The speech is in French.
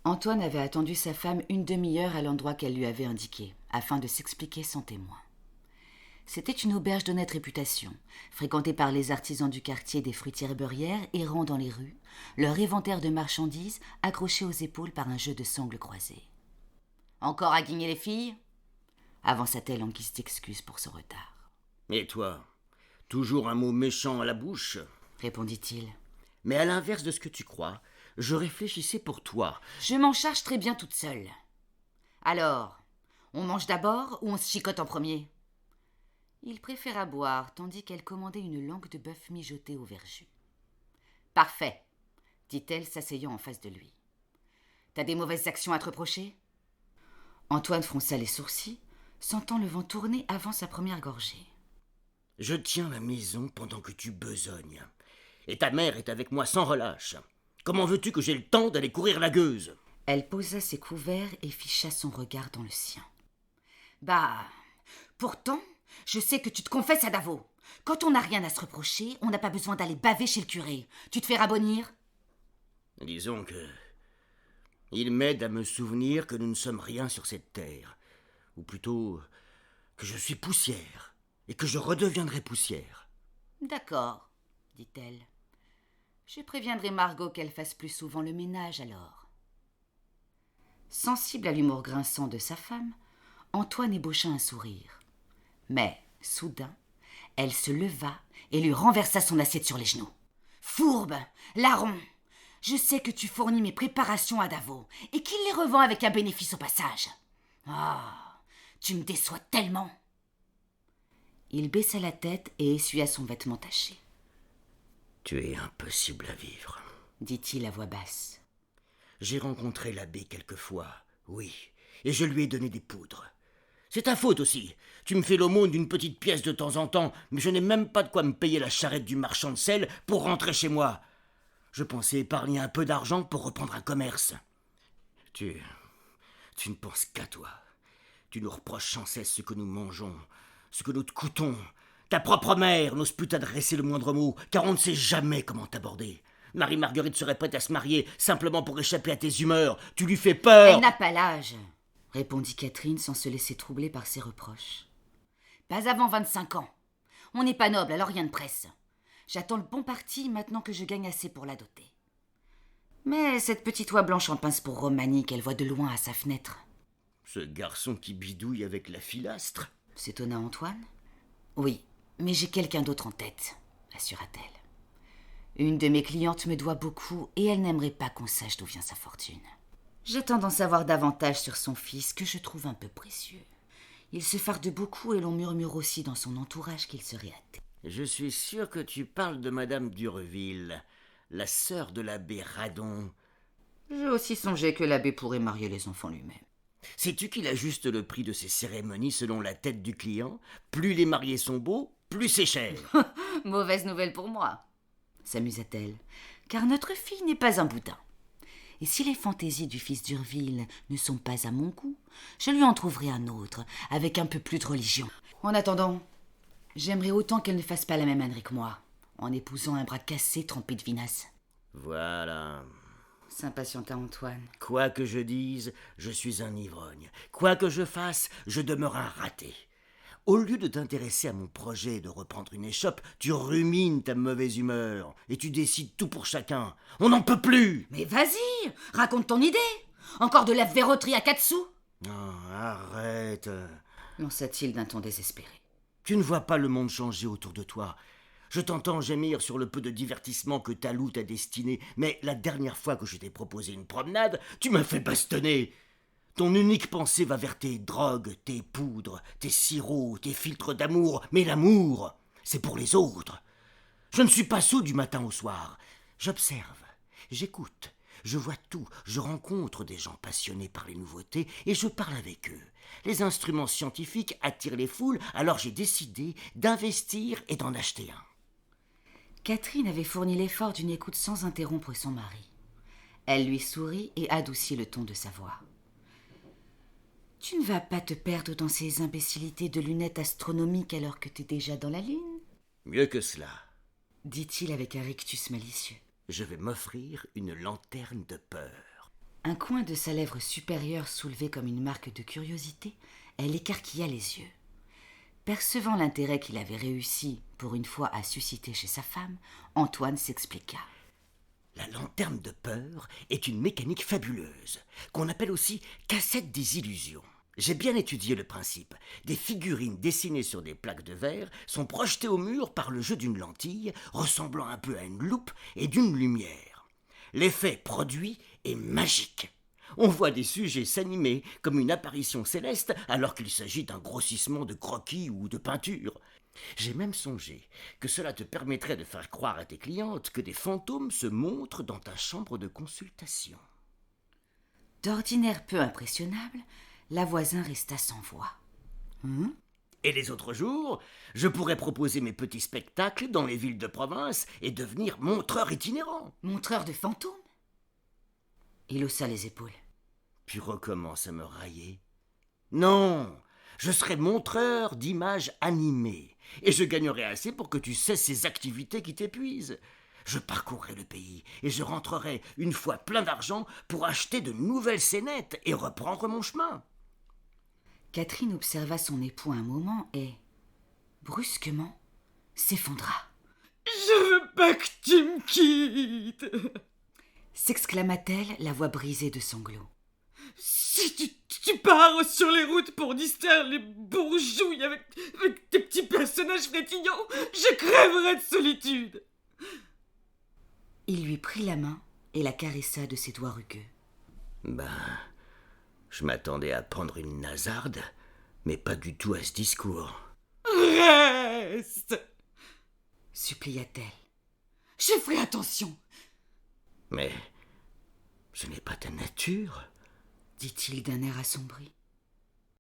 Antoine avait attendu sa femme une demi-heure à l'endroit qu'elle lui avait indiqué, afin de s'expliquer sans témoin. C'était une auberge d'honnête réputation, fréquentée par les artisans du quartier des fruitières beurrières errant dans les rues, leur éventaire de marchandises accroché aux épaules par un jeu de sangles croisés. « Encore à guigner les filles ?» avança-t-elle en guise d'excuse pour son retard. « Et toi, toujours un mot méchant à la bouche ?» répondit-il. « Mais à l'inverse de ce que tu crois, je réfléchissais pour toi. » « Je m'en charge très bien toute seule. Alors, on mange d'abord ou on se chicote en premier ?» Il préféra boire, tandis qu'elle commandait une langue de bœuf mijotée au verjus. « Parfait, » dit-elle, s'asseyant en face de lui. « T'as des mauvaises actions à te reprocher ?» Antoine fronça les sourcils, sentant le vent tourner avant sa première gorgée. « Je tiens la maison pendant que tu besognes. Et ta mère est avec moi sans relâche. Comment veux-tu que j'aie le temps d'aller courir la gueuse ?» Elle posa ses couverts et ficha son regard dans le sien. « Bah, pourtant, je sais que tu te confesses à Davo. Quand on n'a rien à se reprocher, on n'a pas besoin d'aller baver chez le curé. Tu te fais rabonir ?» Disons que... il m'aide à me souvenir que nous ne sommes rien sur cette terre. Ou plutôt, que je suis poussière, et que je redeviendrai poussière. « D'accord, dit-elle. Je préviendrai Margot qu'elle fasse plus souvent le ménage alors. » Sensible à l'humour grinçant de sa femme, Antoine ébaucha un sourire. Mais, soudain, elle se leva et lui renversa son assiette sur les genoux. « Fourbe, larron, je sais que tu fournis mes préparations à Davo et qu'il les revend avec un bénéfice au passage. Ah, tu me déçois tellement !» Il baissa la tête et essuya son vêtement taché. « Tu es impossible à vivre, » dit-il à voix basse. « J'ai rencontré l'abbé quelquefois, oui, et je lui ai donné des poudres. C'est ta faute aussi. Tu me fais l'aumône d'une petite pièce de temps en temps, mais je n'ai même pas de quoi me payer la charrette du marchand de sel pour rentrer chez moi. Je pensais épargner un peu d'argent pour reprendre un commerce. Tu ne penses qu'à toi. Tu nous reproches sans cesse ce que nous mangeons, ce que nous te coûtons. Ta propre mère n'ose plus t'adresser le moindre mot, car on ne sait jamais comment t'aborder. Marie-Marguerite serait prête à se marier simplement pour échapper à tes humeurs. Tu lui fais peur. » Elle n'a pas l'âge, répondit Catherine sans se laisser troubler par ses reproches. Pas avant 25 ans. On n'est pas noble, alors rien ne presse. J'attends le bon parti maintenant que je gagne assez pour la doter. Mais cette petite oie blanche en pince pour Romanie qu'elle voit de loin à sa fenêtre. Ce garçon qui bidouille avec la filastre, s'étonna Antoine. Oui, mais j'ai quelqu'un d'autre en tête, assura-t-elle. Une de mes clientes me doit beaucoup et elle n'aimerait pas qu'on sache d'où vient sa fortune. J'attends d'en savoir davantage sur son fils que je trouve un peu précieux. Il se farde beaucoup et l'on murmure aussi dans son entourage qu'il serait athée. Je suis sûr que tu parles de Madame d'Urville, la sœur de l'abbé Radon. J'ai aussi songé que l'abbé pourrait marier les enfants lui-même. Sais-tu qu'il ajuste le prix de ses cérémonies selon la tête du client? Plus les mariés sont beaux, plus c'est cher. Mauvaise nouvelle pour moi, s'amusa-t-elle, car notre fille n'est pas un boudin. Et si les fantaisies du fils d'Urville ne sont pas à mon goût, je lui en trouverai un autre, avec un peu plus de religion. En attendant, j'aimerais autant qu'elle ne fasse pas la même ânerie que moi, en épousant un bras cassé trempé de vinasse. Voilà, s'impatienta Antoine. Quoi que je dise, je suis un ivrogne. Quoi que je fasse, je demeure un raté. Au lieu de t'intéresser à mon projet de reprendre une échoppe, tu rumines ta mauvaise humeur et tu décides tout pour chacun. On n'en peut plus. Mais vas-y, raconte ton idée. Encore de la verroterie à 4 sous? Oh, arrête, lança-t-il d'un ton désespéré. Tu ne vois pas le monde changer autour de toi. Je t'entends gémir sur le peu de divertissement que ta loup t'a destiné, mais la dernière fois que je t'ai proposé une promenade, tu m'as fait bastonner. Ton unique pensée va vers tes drogues, tes poudres, tes sirops, tes filtres d'amour. Mais l'amour, c'est pour les autres. Je ne suis pas sot du matin au soir. J'observe, j'écoute, je vois tout. Je rencontre des gens passionnés par les nouveautés et je parle avec eux. Les instruments scientifiques attirent les foules, alors j'ai décidé d'investir et d'en acheter un. Catherine avait fourni l'effort d'une écoute sans interrompre son mari. Elle lui sourit et adoucit le ton de sa voix. « Tu ne vas pas te perdre dans ces imbécilités de lunettes astronomiques alors que tu es déjà dans la lune ?» Mieux que cela, dit-il avec un rictus malicieux. Je vais m'offrir une lanterne de peur. Un coin de sa lèvre supérieure soulevé comme une marque de curiosité, elle écarquilla les yeux. Percevant l'intérêt qu'il avait réussi, pour une fois, à susciter chez sa femme, Antoine s'expliqua. La lanterne de peur est une mécanique fabuleuse, qu'on appelle aussi cassette des illusions. J'ai bien étudié le principe. Des figurines dessinées sur des plaques de verre sont projetées au mur par le jeu d'une lentille, ressemblant un peu à une loupe et d'une lumière. L'effet produit est magique. On voit des sujets s'animer comme une apparition céleste alors qu'il s'agit d'un grossissement de croquis ou de peinture. J'ai même songé que cela te permettrait de faire croire à tes clientes que des fantômes se montrent dans ta chambre de consultation. D'ordinaire peu impressionnable, la voisin resta sans voix. Et les autres jours, je pourrais proposer mes petits spectacles dans les villes de province et devenir montreur itinérant. Montreur de fantômes? Il haussa les épaules. Puis recommence à me railler. Non, je serai montreur d'images animées, et je gagnerai assez pour que tu cesses ces activités qui t'épuisent. Je parcourrai le pays, et je rentrerai une fois plein d'argent pour acheter de nouvelles scénettes et reprendre mon chemin. Catherine observa son époux un moment et, brusquement, s'effondra. « Je veux pas que tu me quittes !» s'exclama-t-elle, la voix brisée de sanglots. « Si tu pars sur les routes pour distraire les bourgeouilles avec tes petits personnages frétillants, je crèverai de solitude !» Il lui prit la main et la caressa de ses doigts rugueux. Je m'attendais à prendre une nasarde, mais pas du tout à ce discours. « Reste !» supplia-t-elle. « Je ferai attention !» Mais ce n'est pas ta nature, dit-il d'un air assombri.